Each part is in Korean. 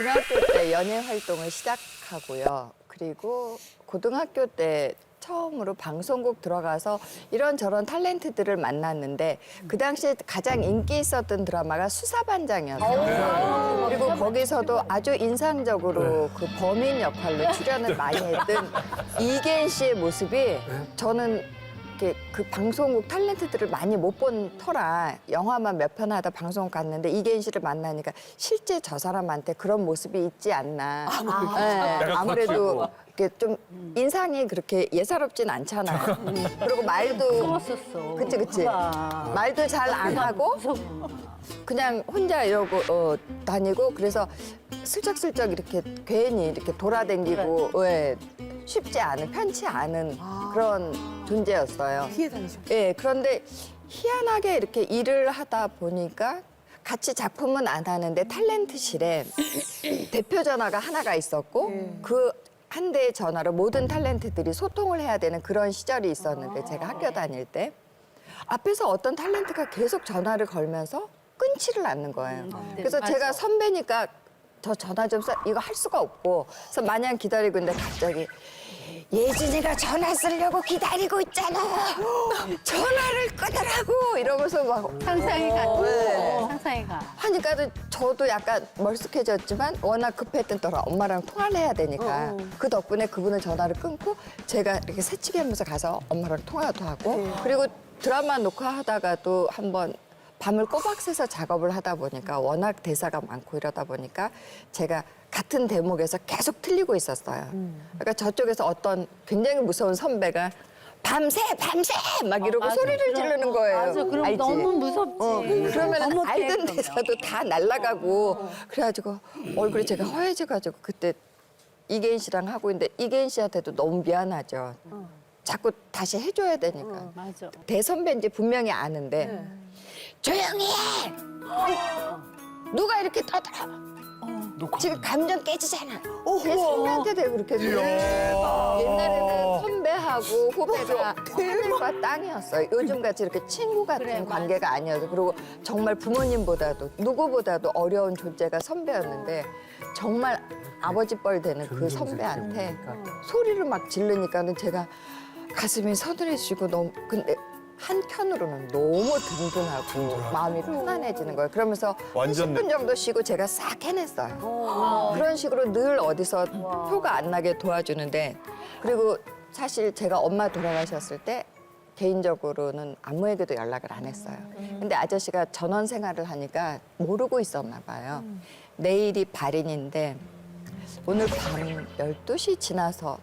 중학교 때 연예 활동을 시작하고요. 그리고 고등학교 때 처음으로 방송국 들어가서 이런저런 탤런트들을 만났는데 그 당시에 가장 인기 있었던 드라마가 수사반장이었어요. 그리고 거기서도 아주 인상적으로 그 범인 역할로 출연을 많이 했던 이계인 씨의 모습이 저는 이렇게 그 방송국 탤런트들을 많이 못 본 터라 영화만 몇 편 하다 방송국 갔는데 이계인 씨를 만나니까 실제 저 사람한테 그런 모습이 있지 않나. 네, 아무래도 이렇게 좀 인상이 그렇게 예사롭진 않잖아요. 그리고 말도 숨었었어. 그치. 말도 잘 안 하고 그냥 혼자 이러고 다니고 그래서 슬쩍슬쩍 이렇게 괜히 이렇게 돌아다니고 왜 쉽지 않은 편치 않은 그런 존재였어요. 피해 다니셨고. 예, 그런데 희한하게 이렇게 일을 하다 보니까 같이 작품은 안 하는데 탤런트실에 대표 전화가 하나가 있었고 그 한 대의 전화로 모든 탤런트들이 소통을 해야 되는 그런 시절이 있었는데 제가 학교 다닐 때 앞에서 어떤 탤런트가 계속 전화를 걸면서 끊지를 않는 거예요. 그래서 제가 선배니까 저 전화 좀 써 이거 할 수가 없고 그래서 마냥 기다리고 있는데 갑자기 예진이가 전화 쓰려고 기다리고 있잖아. 전화를 끊으라고 이러면서 막 상상이 가. 네. 상상이 가. 하니까 저도 약간 멀쑥해졌지만 워낙 급했던 때라 엄마랑 통화를 해야 되니까 그 덕분에 그분은 전화를 끊고 제가 이렇게 새치기 하면서 가서 엄마랑 통화도 하고 그리고 드라마 녹화하다가도 한번 밤을 꼬박 새서 작업을 하다 보니까 워낙 대사가 많고 이러다 보니까 제가 같은 대목에서 계속 틀리고 있었어요. 그러니까 저쪽에서 어떤 굉장히 무서운 선배가 밤새 막 이러고 소리를 지르는 거예요. 맞아, 그럼 알지? 너무 무섭지. 그러면 너무 알던 깨끗하면. 대사도 다 날아가고 그래가지고 얼굴이 제가 허해져가지고 그때 이계인 씨랑 하고 있는데 이계인 씨한테도 너무 미안하죠. 자꾸 다시 해줘야 되니까. 맞아. 대선배인지 분명히 아는데 조용히 해! 누가 이렇게 떠들어? 지금 감정 깨지잖아. 제 선배한테 대고 그렇게 해요. 옛날에는 선배하고 후배가 하늘과 땅이었어요. 요즘같이 이렇게 친구 같은 그래, 관계가 아니어서 그리고 정말 부모님보다도 누구보다도 어려운 존재가 선배였는데 정말 아버지 뻘 되는 그 선배한테 소리를 막 지르니까는 제가 가슴이 서늘해지고 너무 근데 한켠으로는 너무 든든하고 마음이 편안해지는 거예요. 그러면서 완전 10분 정도 쉬고 제가 싹 해냈어요. 그런 식으로 늘 어디서 표가 안 나게 도와주는데 그리고 사실 제가 엄마 돌아가셨을 때 개인적으로는 아무에게도 연락을 안 했어요. 근데 아저씨가 전원 생활을 하니까 모르고 있었나 봐요. 내일이 발인인데 오늘 밤 12시 지나서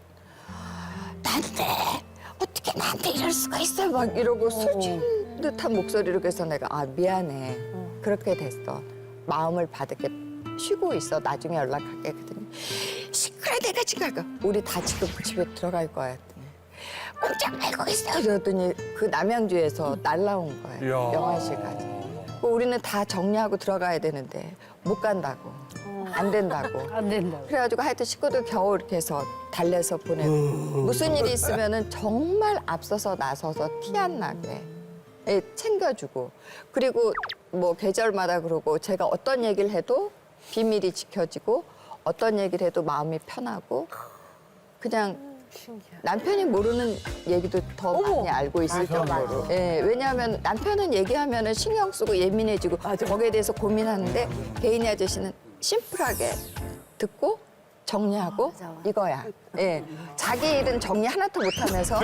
난데 어떻게 나한테 이럴 수가 있어 막 이러고 술취한 듯한 목소리로 그래서 내가 아 미안해 그렇게 됐어 마음을 바르게 쉬고 있어 나중에 연락할게 그랬더니 시끄러 내가 지금 갈까 우리 다 지금 집에 들어갈 거야 했더니 꼼짝 말고 있어 그러더니 그 남양주에서 날라온 거예요 이야. 영화실까지 우리는 다 정리하고 들어가야 되는데 못 간다고 안 된다고 안 된다고. 그래가지고 하여튼 식구들 겨우 이렇게 해서 달래서 보내고 무슨 일이 있으면은 정말 앞서서 나서서 티 안 나게 예, 챙겨주고 그리고 뭐 계절마다 그러고 제가 어떤 얘기를 해도 비밀이 지켜지고 어떤 얘기를 해도 마음이 편하고 그냥 남편이 모르는 얘기도 더 많이 알고 있을 정도로 예, 왜냐하면 남편은 얘기하면은 신경 쓰고 예민해지고 거기에 대해서 고민하는데 개인이 아저씨는 심플하게 듣고 정리하고 이거야. 예, 자기 일은 정리 하나도 못하면서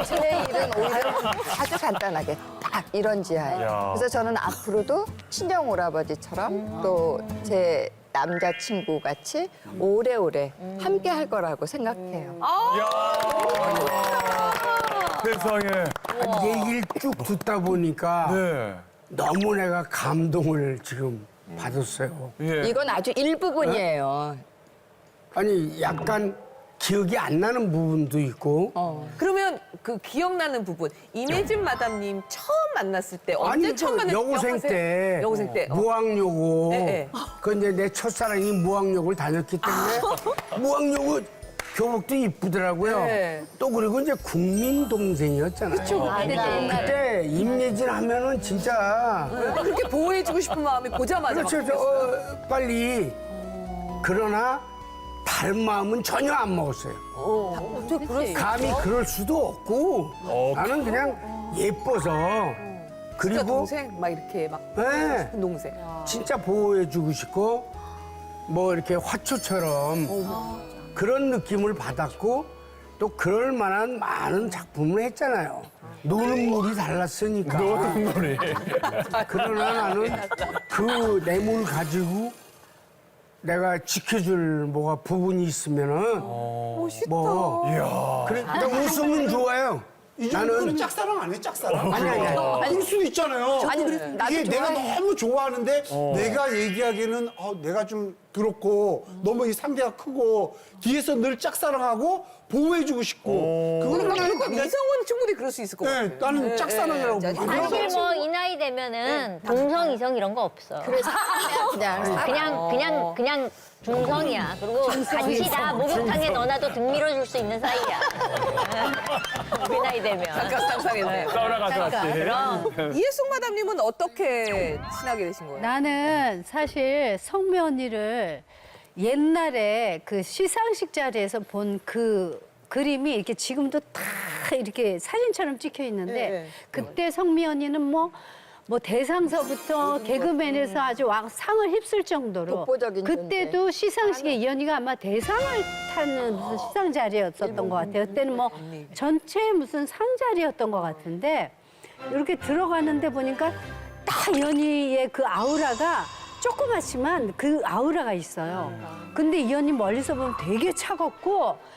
제 일은 오히려 아주 간단하게 딱 이런 지하에. 야. 그래서 저는 앞으로도 친정 오라버지처럼 또 제 남자친구 같이 오래오래 함께 할 거라고 생각해요. 세상에. 얘기를 쭉 듣다 보니까 네. 너무 내가 감동을 지금 받았어요. 예. 이건 아주 일부분이에요. 아니 약간 기억이 안 나는 부분도 있고 그러면 그 기억나는 부분 이매진 마담님 처음 만났을 때 언제 아니 처음 저 만났어요? 여고생 때 여고생 때 무학여고 네, 네. 그 이제 내 첫사랑이 무학여고를 다녔기 때문에 무학여고 교복도 이쁘더라고요. 네. 또 그리고 이제 국민 동생이었잖아요. 그때 임예진 하면은 진짜 그렇게 보호해주고 싶은 마음이 보자마자 막 그렇죠. 빨리 그러나 다른 마음은 전혀 안 먹었어요. 어떻게 그럴 수 감히 그럴 수도 없고 나는 그냥 예뻐서 진짜 그리고 동생 막 이렇게 막 네, 동생. 진짜 보호해주고 싶고 뭐 이렇게 화초처럼 그런 느낌을 받았고 또 그럴 만한 많은 작품을 했잖아요. 노는 물이 달랐으니까. 노래. 그러나 나는 그 내물 가지고 내가 지켜줄 뭐가 부분이 있으면은 멋있다. 뭐 그래 근데 웃으면 좋아요. 이 정도는 나는 짝사랑 아니에요, 짝사랑? 아니. 그럴 수도 있잖아요. 아니, 나도 이게 내가 좋아해. 너무 좋아하는데 내가 얘기하기에는 내가 좀 그렇고 너무 이 상대가 크고 뒤에서 늘 짝사랑하고 보호해주고 싶고 그거는 나는 이성은 충분히 그럴 수 있을 것 같아요. 네, 나는 짝사랑이라고 네, 보거든요. 사실 뭐 이 나이 되면은 동성 이성 이런 거 없어. 그래서 그냥 살아. 그냥 중성이야. 그리고 같이 다 목욕탕에 넣어놔도 등 밀어줄 수 있는 사이야. 우리 나이 되면. 잠깐 상상했네요. 싸우러 가서 왔지. 그럼 이혜숙 마담님은 어떻게 친하게 되신 거예요? 나는 사실 성미 언니를 옛날에 그 시상식 자리에서 본 그 그림이 이렇게 지금도 다 이렇게 사진처럼 찍혀 있는데 네. 그때 성미 언니는 뭐 대상서부터 개그맨에서 아주 상을 휩쓸 정도로 독보적인 그때도 시상식에 이 언니가 아마 대상을 타는 무슨 시상 자리였었던 것 같아요. 그때는 뭐 전체 무슨 상 자리였던 것 같은데 이렇게 들어가는데 보니까 딱 이 언니의 그 아우라가 조그맣지만 그 아우라가 있어요. 근데 이 언니 멀리서 보면 되게 차갑고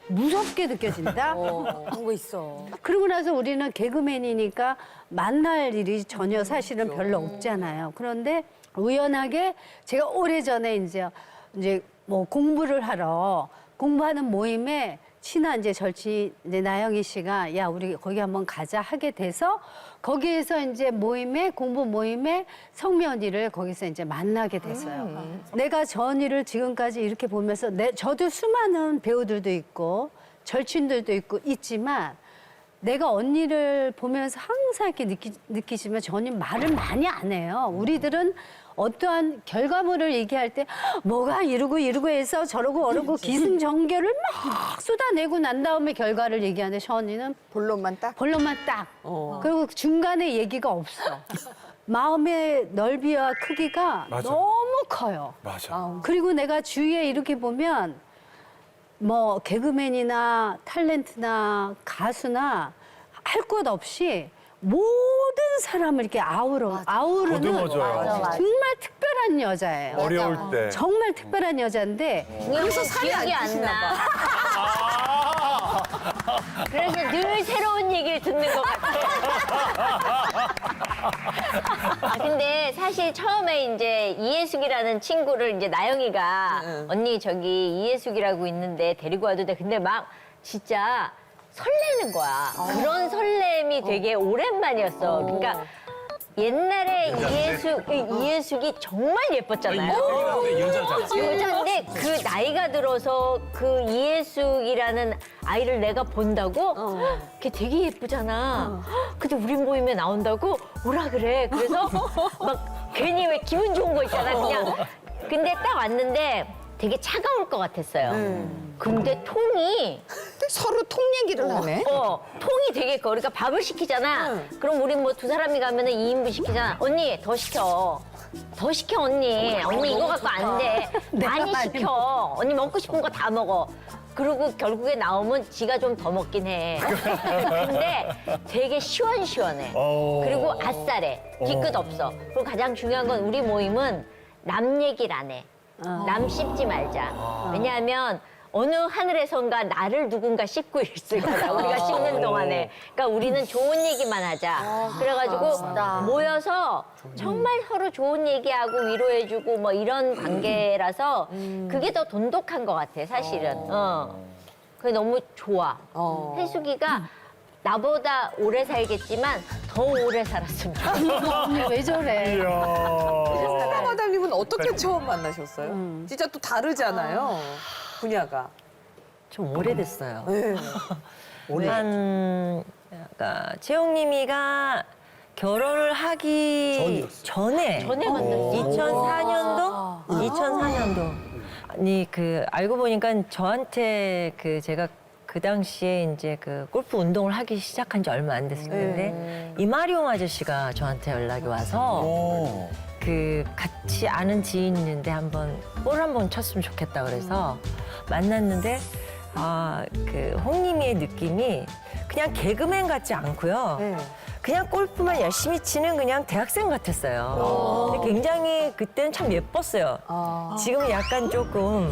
무섭게 느껴진다. 그런 거 있어. 그러고 나서 우리는 개그맨이니까 만날 일이 전혀 사실은 별로 없잖아요. 그런데 우연하게 제가 오래전에 이제 뭐 공부를 하러 공부하는 모임에 친한 이제 절친 이제 나영희 씨가 야 우리 거기 한번 가자 하게 돼서 거기에서 이제 공부 모임에 성미 언니를 거기서 이제 만나게 됐어요. 내가 저 언니를 지금까지 이렇게 보면서 저도 수많은 배우들도 있고 절친들도 있고 있지만 내가 언니를 보면서 항상 이렇게 느끼지만 저 언니 말을 많이 안 해요. 우리들은 어떠한 결과물을 얘기할 때 뭐가 이러고 해서 저러고 어러고 기승전결을 막 쏟아내고 난 다음에 결과를 얘기하는데 저 언니는 본론만 딱. 딱. 그리고 중간에 얘기가 없어. 마음의 넓이와 크기가 맞아. 너무 커요. 맞아. 그리고 내가 주위에 이렇게 보면 뭐 개그맨이나 탤런트나 가수나 할 것 없이 모든 사람을 이렇게 아우르는 거두어줘요. 정말 특별한 여자예요. 어려울 때. 정말 특별한 여자인데 그래서 살이 안 기억이 안 찌시나 나. 봐. 그래서 늘 새로운 얘기를 듣는 것 같아. 근데 사실 처음에 이제 이혜숙이라는 친구를 이제 나영이가 언니 저기 이혜숙이라고 있는데 데리고 와도 돼. 근데 막 진짜 설레는 거야. 그런 설렘이 되게 오랜만이었어. 그러니까 옛날에 이혜숙이 정말 예뻤잖아요. 여자인데 그 나이가 들어서 그 이혜숙이라는 아이를 내가 본다고 걔 되게 예쁘잖아. 근데 우리 모임에 나온다고 오라 그래. 그래서 막 괜히 왜 기분 좋은 거 있잖아. 그냥 근데 딱 왔는데 되게 차가울 것 같았어요. 근데 통이 서로 통 얘기를 하네. 통이 되게 커. 그러니까 밥을 시키잖아. 그럼 우리 뭐 두 사람이 가면은 2인분 시키잖아. 언니 더 시켜. 더 시켜 언니. 언니 이거 갖고 안 돼. 많이 시켜. 언니 먹고 싶은 거 다 먹어. 그리고 결국에 나오면 지가 좀 더 먹긴 해. 근데 되게 시원시원해. 그리고 아싸래. 뒤끝 없어. 그리고 가장 중요한 건 우리 모임은 남 얘기를 안 해. 남 씹지 말자. 왜냐하면 어느 하늘에선가 나를 누군가 씹고 있을 거다. 우리가 씹는 동안에. 그러니까 우리는 좋은 얘기만 하자. 그래가지고 모여서 정말 서로 좋은 얘기하고 위로해주고 뭐 이런 관계라서 그게 더 돈독한 것 같아, 사실은. 그게 너무 좋아. 혜숙이가 나보다 오래 살겠지만 더 오래 살았으면 좋겠어. 언니 왜 저래? 사과 마담님은 어떻게 처음 만나셨어요? 진짜 또 다르잖아요. 분야가. 좀 오래됐어요. 네. 그러니까 채용님이가 결혼을 하기 전에 전에 만났어. 2004년도 아니 알고 보니까 저한테 제가 그 당시에 이제 골프 운동을 하기 시작한 지 얼마 안 됐을 텐데 이마리옹 아저씨가 저한테 연락이 와서 같이 아는 지인이 있는데 볼 한번 쳤으면 좋겠다 그래서 만났는데 홍님이의 느낌이 그냥 개그맨 같지 않고요. 그냥 골프만 열심히 치는 그냥 대학생 같았어요. 근데 굉장히 그때는 참 예뻤어요. 지금은 약간 조금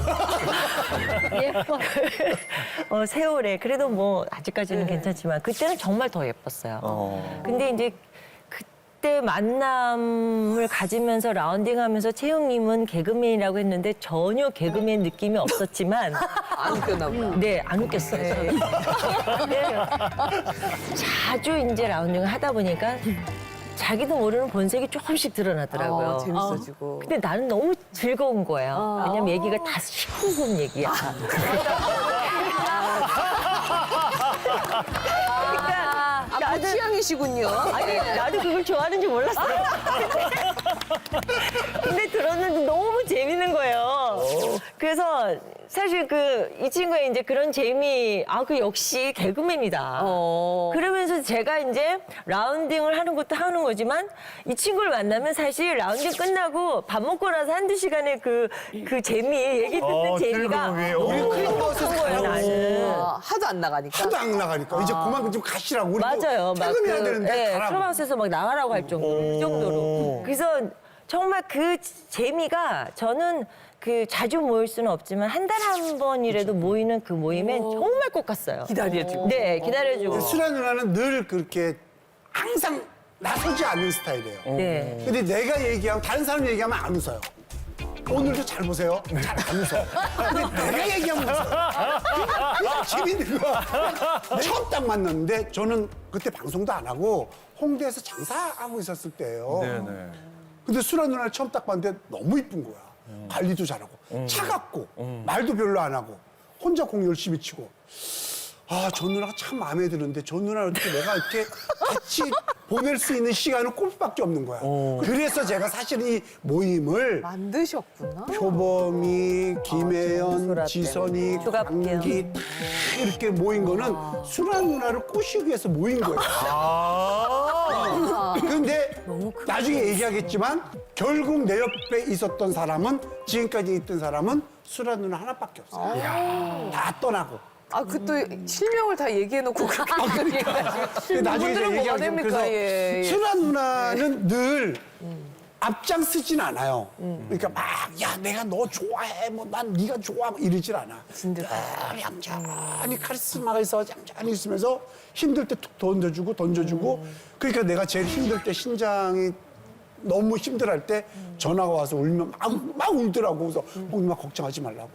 예뻐. 세월에 그래도 뭐 아직까지는 괜찮지만 그때는 정말 더 예뻤어요. 근데 이제 그때 만남을 가지면서 라운딩하면서 채용님은 개그맨이라고 했는데 전혀 개그맨 느낌이 없었지만 안 웃겼나 보다. 네, 안 웃겼어요. 근데 자주 이제 라운딩을 하다 보니까 자기도 모르는 본색이 조금씩 드러나더라고요. 재밌어지고. 근데 나는 너무 즐거운 거예요. 왜냐면 얘기가 다 19금 얘기야. 그 취향이시군요. 아니, 나도 그걸 좋아하는지 몰랐어요. 근데 들었는데 너무 재밌는 거예요. 그래서 사실 이 친구의 이제 그런 재미, 역시 개그맨이다. 그러면서 제가 이제 라운딩을 하는 것도 하는 거지만 이 친구를 만나면 사실 라운딩 끝나고 밥 먹고 나서 한두 시간의 그 재미, 얘기 듣는 재미가 너무 큰 거예요, 나는. 하도 안 나가니까. 하도 안 나가니까 이제 그만 좀 가시라고. 우리 맞아요. 퇴근해야 되는데 가라고. 클럽하우스에서 막 나가라고 할 정도로, 그 정도로. 그래서 정말 그 재미가 저는 자주 모일 수는 없지만 한 달에 한 번이라도 모이는 그 모임엔 정말 꼭 갔어요. 기다려주고. 네, 기다려주고. 수라 누나는 늘 그렇게 항상 나서지 않는 스타일이에요. 네. 근데 내가 얘기하면 다른 사람 얘기하면 안 웃어요. 오늘도 잘 보세요. 잘 안 웃어. 근데 내가 얘기하면 웃어. 그게 재밌는 거야. 처음 딱 만났는데 저는 그때 방송도 안 하고 홍대에서 장사하고 있었을 때예요. 네네. 근데 수라 누나를 처음 딱 봤는데 너무 이쁜 거야. 관리도 잘하고 차갑고 말도 별로 안 하고 혼자 공 열심히 치고 저 누나가 참 마음에 드는데 저 누나를 어떻게 내가 이렇게 같이 보낼 수 있는 시간은 골프밖에 없는 거야. 그래서 제가 사실 이 모임을 만드셨구나. 표범이, 김혜연, 지선이, 강기 다 이렇게 모인 거는 수라 누나를 꼬시기 위해서 모인 거예요. 근데 나중에 얘기하겠지만 결국 내 옆에 있었던 사람은 지금까지 있던 사람은 수라 누나 하나밖에 없어요. 다 떠나고. 그 또 실명을 다 얘기해놓고 그렇게 얘기해가지고. 나중에 이제 분들은 뭐가 얘기하면 됩니까? 그래서 예. 수라 누나는 늘 앞장서진 않아요. 그러니까 막 야 내가 너 좋아해 뭐 난 네가 좋아 뭐 이러질 않아. 얌전히 카리스마가 있어 얌전히 있으면서 힘들 때 툭 던져주고 그러니까 내가 제일 힘들 때 신장이 너무 힘들할 때 전화가 와서 울면 막 울더라고. 그래서 누나 걱정하지 말라고.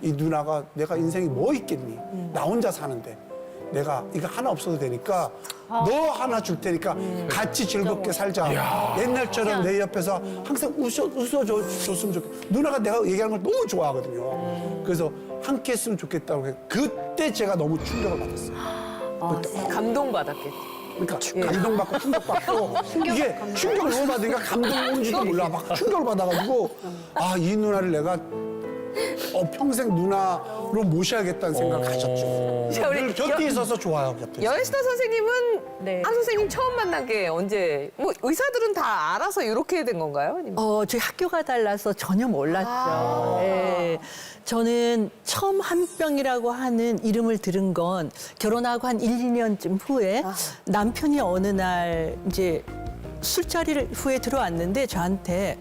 이 누나가 내가 인생이 뭐 있겠니? 나 혼자 사는데 내가 이거 하나 없어도 되니까 너 하나 줄 테니까 같이 즐겁게 살자. 옛날처럼 내 옆에서 항상 웃어줬으면 좋겠다. 누나가 내가 얘기하는 걸 너무 좋아하거든요. 그래서 함께 했으면 좋겠다고 해. 그때 제가 너무 충격을 받았어요. 감동받았겠지. 그러니까 감동받고 충격받고 이게 충격을 너무 받으니까 감동인지도 몰라. 막 충격을 받아가지고 이 누나를 내가 평생 누나로 모셔야겠다는 생각을 가졌죠. 자, 우리 늘 곁에 있어서 좋아요. 곁에. 여혜시다 선생님은 네. 한 선생님 처음 만난 게 언제? 뭐 의사들은 다 알아서 이렇게 된 건가요? 아니면? 저희 학교가 달라서 전혀 몰랐죠. 예. 저는 처음 한병이라고 하는 이름을 들은 건 결혼하고 한 1, 2년쯤 후에 남편이 어느 날 이제 술자리를 후에 들어왔는데 저한테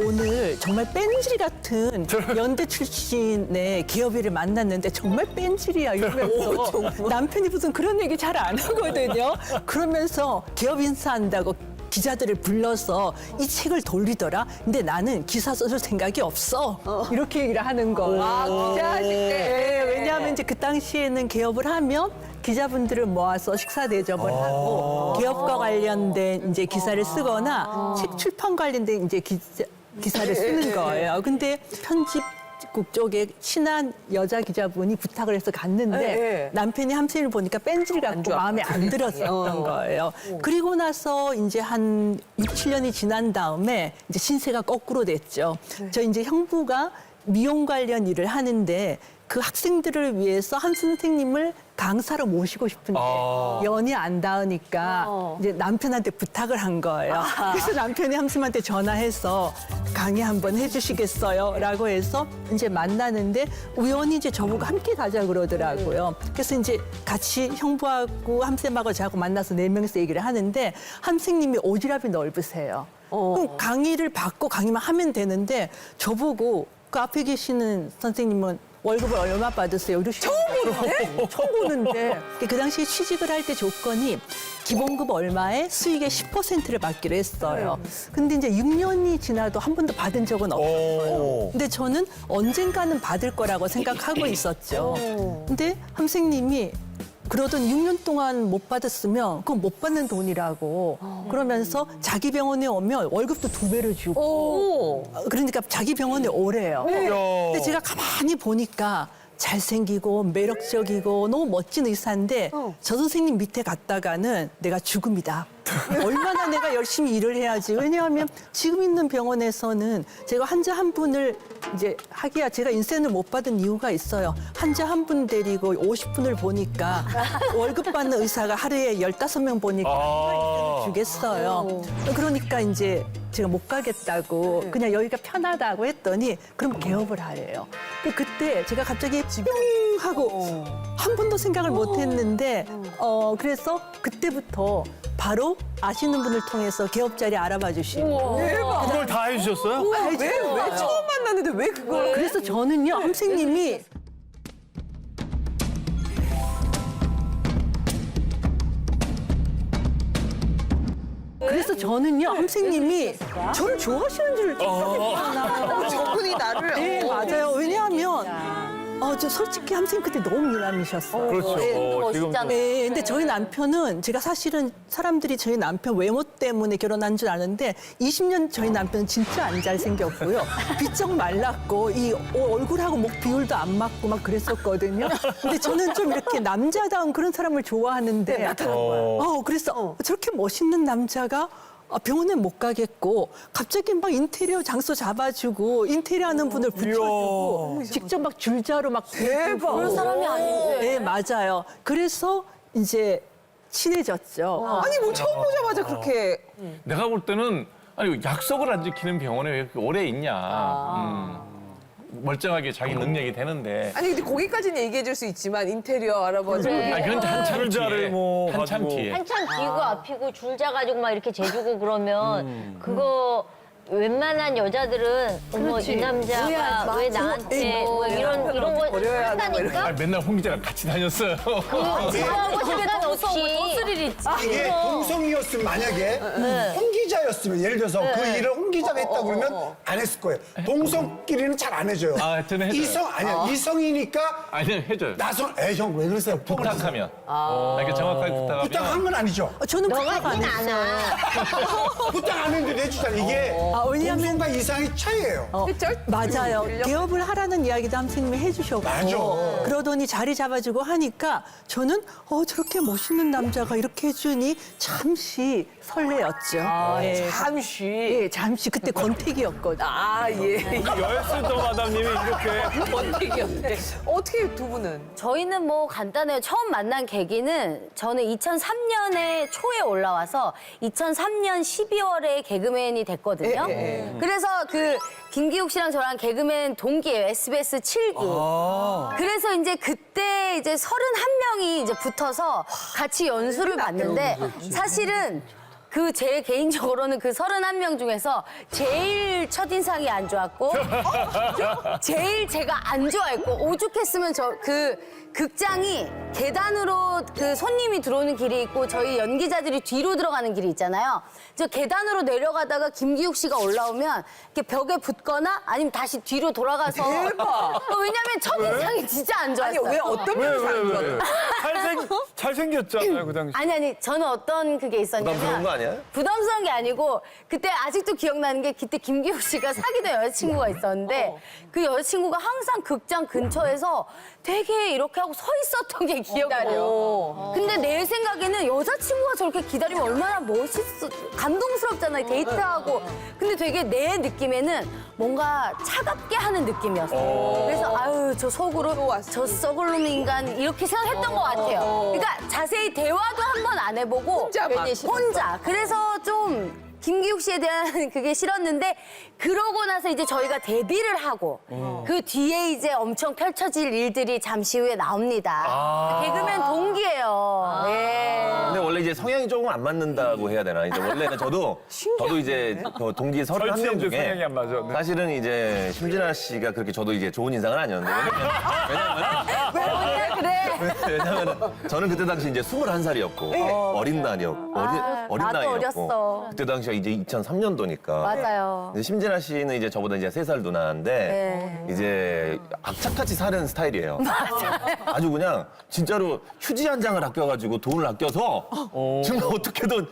오늘 정말 뺀질 같은 연대 출신의 기업인을 만났는데 정말 뺀질이야 이러면서 남편이 무슨 그런 얘기 잘 안 하거든요. 그러면서 기업 인사한다고 기자들을 불러서 이 책을 돌리더라. 근데 나는 기사 써줄 생각이 없어. 이렇게 얘기를 하는 거예요. 기자하실 때. 왜냐하면 이제 그 당시에는 개업을 하면 기자분들을 모아서 식사 대접을 하고 기업과 관련된 이제 기사를 쓰거나 책 출판 관련된 이제 기사를 쓰는 거예요. 근데 편집국 쪽에 친한 여자 기자분이 부탁을 해서 갔는데 네. 남편이 함선을 보니까 뺀질 같고 마음에 안 들었었던 거예요. 그리고 나서 이제 한 6, 7년이 지난 다음에 이제 신세가 거꾸로 됐죠. 저 이제 형부가 미용 관련 일을 하는데 그 학생들을 위해서 한 선생님을 강사로 모시고 싶은데 연이 안 닿으니까 이제 남편한테 부탁을 한 거예요. 그래서 남편이 한 선생님한테 전화해서 강의 한번 해주시겠어요? 라고 해서 이제 만나는데 우연히 이제 저보고 함께 가자 그러더라고요. 그래서 이제 같이 형부하고 함쌤하고 저하고 만나서 4명이서 얘기를 하는데 함생님이 오지랖이 넓으세요. 그럼 강의를 받고 강의만 하면 되는데 저보고 그 앞에 계시는 선생님은 월급을 얼마 받으세요? 이러시는 거예요. 처음 보는데 그 당시에 취직을 할 때 조건이 기본급 얼마에 수익의 10%를 받기로 했어요. 근데 이제 6년이 지나도 한 번도 받은 적은 없어요. 근데 저는 언젠가는 받을 거라고 생각하고 있었죠. 근데 함생님이 그러던 6년 동안 못 받았으면 그건 못 받는 돈이라고 그러면서 자기 병원에 오면 월급도 2배를 주고 그러니까 자기 병원에 오래요. 근데 제가 가만히 보니까 잘생기고 매력적이고 너무 멋진 의사인데 저 선생님 밑에 갔다가는 내가 죽음이다. 얼마나 내가 열심히 일을 해야지. 왜냐하면 지금 있는 병원에서는 제가 환자 한 분을 이제 하기야 제가 인센을 못 받은 이유가 있어요. 환자 한 분 데리고 50분을 보니까 월급 받는 의사가 하루에 15명 보니까 인센을 주겠어요. 그러니까 이제 제가 못 가겠다고 그냥 여기가 편하다고 했더니 그럼 개업을 하래요. 그때 제가 갑자기 뿅 하고 한 번도 생각을 못 했는데 그래서 그때부터 바로 아시는 분을 통해서 개업 자리 알아봐 주시고 그걸 다 해주셨어요? 왜 처음 만났는데 왜 그걸? 그래서 저는요 선생님이 선생님이 저를 좋아하시는 줄 생각했구나. 저분이 나를. 네, 맞아요. 왜냐하면 저 솔직히 함생 그때 너무 미남이셨어요. 그렇죠. 지금도. 네, 근데 저희 남편은 제가 사실은 사람들이 저희 남편 외모 때문에 결혼한 줄 아는데 20년 저희 남편은 진짜 안 잘생겼고요. 비쩍 말랐고 이 얼굴하고 목 비율도 안 맞고 막 그랬었거든요. 근데 저는 좀 이렇게 남자다운 그런 사람을 좋아하는데 그래서 저렇게 멋있는 남자가 병원에 못 가겠고 갑자기 막 인테리어 장소 잡아주고 인테리어 하는 분을 붙여주고 직접 막 줄자로 막 대박 그런 사람이 아닌데. 네 맞아요. 그래서 이제 친해졌죠. 아니 뭐 처음 보자마자 그렇게. 내가 볼 때는 아니 약속을 안 지키는 병원에 왜 그렇게 오래 있냐. 멀쩡하게 자기 능력이 되는데. 아니 근데 거기까지는 얘기해 줄 수 있지만 인테리어 알아봐주고. 아니 그건 한참 뒤에. 뭐 한참 뒤에. 한참 뒤고 앞이고 줄자 가지고 막 이렇게 재주고 그러면 그거 웬만한 여자들은 어머 이 남자가 왜 나한테 뭐 이런 거 버려야 하는 거 한다니까? 맨날 홍 기자랑 같이 다녔어요. 그거하고 상관없이 이게 동성이었으면 만약에 홍 기자였으면 예를 들어서 그 일을 홍 기자가 했다 그러면 안 했을 거예요. 동성끼리는 잘 안 해줘요. 아, 저는 해줘요. 이성이니까 아니 해줘요. 나성 형 왜 그러세요? 부탁하면. 이렇게 정확하게 부탁하면. 부탁한 건 아니죠. 저는 너 부탁 안 같진 했어요. 않아. 부탁 안 했는데 내주잖아. 이게 왜냐면 동성과 이상의 차이예요. 맞아요. 개업을 하라는 이야기도 함생님이 해주셨고 맞아. 그러더니 자리 잡아주고 하니까 저는 저렇게 멋있는 남자가 이렇게 해주니 잠시 설레었죠. 예. 잠시. 예, 잠시 그때 권태기였거든요. 아 예. 열슬도 마담님이 이렇게. 번뜩이었네. 어떻게 두 분은? 저희는 뭐 간단해요. 처음 만난 계기는 저는 2003년에 초에 올라와서 2003년 12월에 개그맨이 됐거든요. 그래서 그 김기욱 씨랑 저랑 개그맨 동기예요. SBS 7기. 그래서 이제 그때 이제 31명이 이제 붙어서 같이 연수를 봤는데 사실은 그 제 개인적으로는 그 31명 중에서 제일 첫인상이 안 좋았고 제일 제가 안 좋아했고 오죽했으면 저 그 극장이 계단으로 그 손님이 들어오는 길이 있고 저희 연기자들이 뒤로 들어가는 길이 있잖아요. 저 계단으로 내려가다가 김기욱 씨가 올라오면 이렇게 벽에 붙거나 아니면 다시 뒤로 돌아가서 왜냐면 첫인상이 진짜 안 아니 좋았어요. 왜 어떤 면에서 안 좋았어? 잘생겼잖아요 그 당시. 아니 저는 어떤 그게 있었냐면 부담스러운 거 아니야? 부담스러운 게 아니고 그때 아직도 기억나는 게 그때 김기욱 씨가 사귀던 여자친구가 있었는데 그 여자친구가 항상 극장 근처에서 되게 이렇게 하고 서 있었던 게 기억나요. 근데 내 생각에는 여자친구가 저렇게 기다리면 얼마나 멋있어 감동스럽잖아요. 데이트하고. 근데 되게 내 느낌에는 뭔가 차갑게 하는 느낌이었어요. 그래서 아유 저 속으로 저 썩을 놈 인간 이렇게 생각했던 것 같아요. 그러니까 자세히 대화도 한 번 안 해보고 혼자. 그래서 좀 김기욱 씨에 대한 그게 싫었는데 그러고 나서 이제 저희가 데뷔를 하고 그 뒤에 이제 엄청 펼쳐질 일들이 잠시 후에 나옵니다. 개그맨 동기예요. 예. 근데 원래 이제 성향이 조금 안 맞는다고 해야 되나? 이제 원래는 저도 이제 그 동기 31명 중에 성향이 안 맞아. 네. 사실은 이제 심진아 씨가 그렇게 저도 이제 좋은 인상은 아니었는데 왜냐면 저는 그때 당시 이제 21살이었고 어린 날이었고 어린 나도 나이였고 어렸어. 그때 당시가 이제 2003년도니까 맞아요. 심진아 씨는 이제 저보다 이제 3살 누나인데 이제 악착같이 사는 스타일이에요. 아주 그냥 진짜로 휴지 한 장을 아껴가지고 돈을 아껴서 정말 어떻게든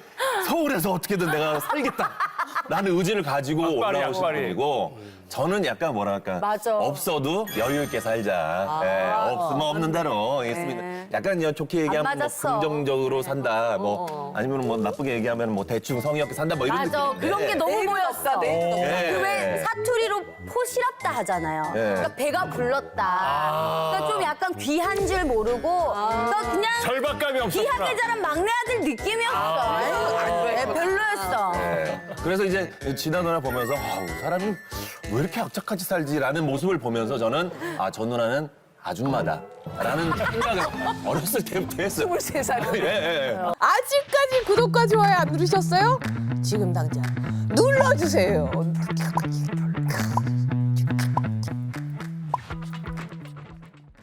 서울에서 어떻게든 내가 살겠다라는 의지를 가지고 올라오신 분이고 저는 약간 뭐랄까 맞아. 없어도 여유 있게 살자. 예, 없으면 없는 대로 있으면 약간 좋게 얘기하면 뭐 맞았어. 긍정적으로 산다. 뭐 아니면 뭐 나쁘게 얘기하면 뭐 대충 성의 없게 산다. 뭐 이런 맞아. 느낌인데. 그런 게 너무 보였어. 예. 그 왜 사투리로 포시랍다 하잖아요. 그러니까 배가 불렀다. 그러니까 좀 약간 귀한 줄 모르고 그러니까 그냥 절박감이 없었구나. 귀한 여자란 막내 아들 느낌이었어. 네, 별로였어. 네. 그래서 이제 진아 누나 보면서 사람이 왜 이렇게 악착같이 살지라는 모습을 보면서 저는 저 누나는 아줌마다라는 생각을 어렸을 때부터 했어요. 23살이요. 예. 아직까지 구독과 좋아요 안 누르셨어요? 지금 당장 눌러주세요.